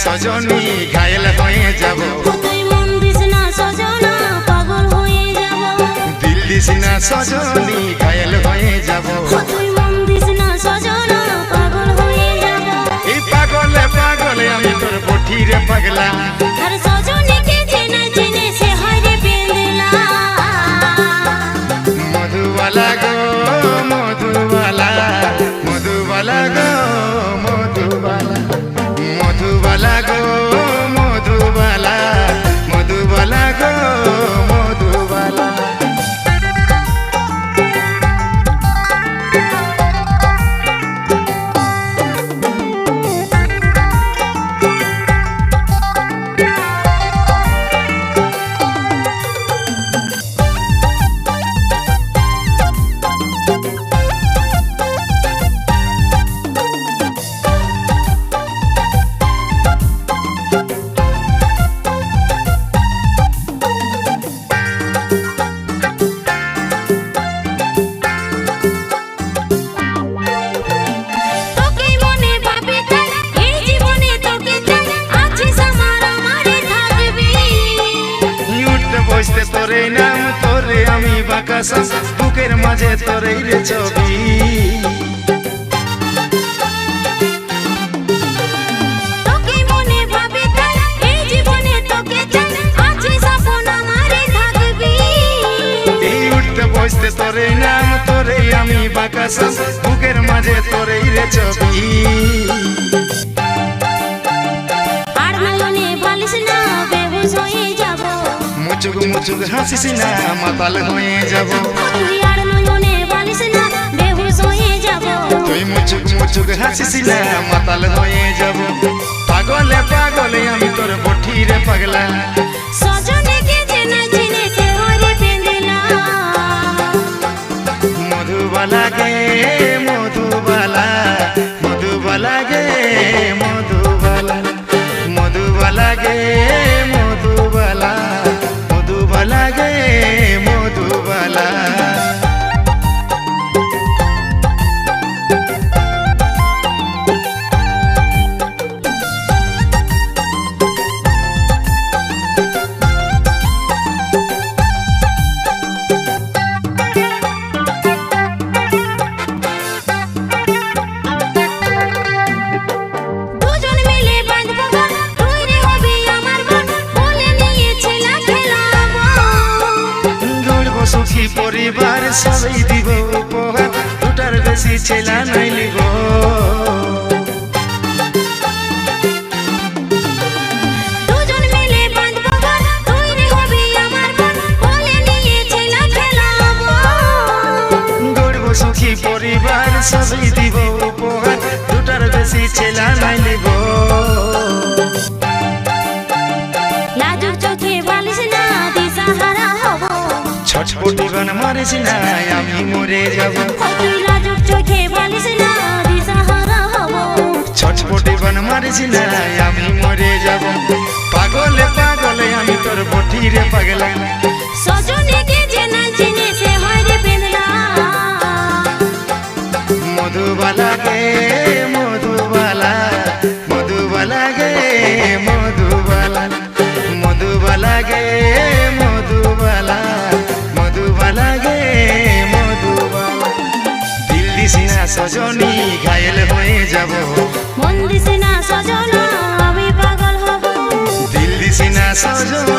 সজনী ঘায়েল হয়ে যাব। তুই মন দিস না সজনা পাগল হয়ে যাব। দিল দিস না সজনী ঘায়েল হয়ে যাব। তুই মন দিস না সজনা পাগল হয়ে যাব। এই পাগলে পাগলে আমি তোর বঠিরে পাগলা। আর সজনীকে জেনে জেনে সে হয় রে পেন্দলা। মধুবালা গো মধুবালা, মধুবালা গো মধুবালা, মধুবালা গো মধুবালা, মধুবালা গো মধুবালা। তোরে নাম তোরে আমি বাকাসা, বুকের মাঝে তোরে রে ছবি। তোকে মনে ভাবে তাই এই জীবনে তোকে চাই, আছে স্বপ্ন আমারে থাকবি। এই উঠতে বসতে তোরে নাম তোরে আমি বাকাসা, বুকের মাঝে তোরে রে ছবি। আর নয়নে বালিশ না বেহুশ হয়ে যাব। মুচুক মুচুক হাসিস না মাতাল হয়ে যাব। তুই আর নয়নে বালিশ না বেহুশ হয়ে যাব। তুই মুচুক মুচুক হাসিস না মাতাল হয়ে যাব। পাগলে পাগলে আমি তোর বঠিরে পাগলা। সজনীকে জেনে জেনে সে হয় রে পেন্দলা। মধুবালা গে মধুবালা, মধুবালা গে মধুবালা, মধুবালা গে মধুবালা, মধুবালা গে মধুবালা। দুজন মিলে বাঁধব গান, তুই রে হবি আমার বোন, বলে নিয়েছিলাম খেলাবো। গড়ব সুখী পরিবার সবাই দিব উপহার, দুটার বেশি ছেলা নাই লিব। দুজন মিলে বাঁধব গান, তুই রে হবি আমার বোন, বলে নিয়েছিলাম খেলাবো। গড়ব সুখী পরিবার সবাই দিব উপহার, দুটার বেশি ছেলা নাই লিব। লাজুক চোখে বালিশ না দিশাহারা হব। ছটপটি গান মারিস না আমি মরে যাব। তুই লাজুক চোখে বালিশ না দিশাহারা হব। ছটপটি গান মারিস না আমি মরে যাব। পাগলে পাগলে আমি তোর বঠিরে পাগলা। সজনীকে জেনে জেনে সে হয় রে পেন্দলা। মধুবালা গে মধুবালা, মধুবালা গে মধুবালা, মধুবালা গে মধুবালা, মধুবালা গে মধুবালা। দিল দিস না সজনী ঘায়েল হয়ে যাব। মন দিস না সজনা আমি পাগল হব। দিল দিস না সজনী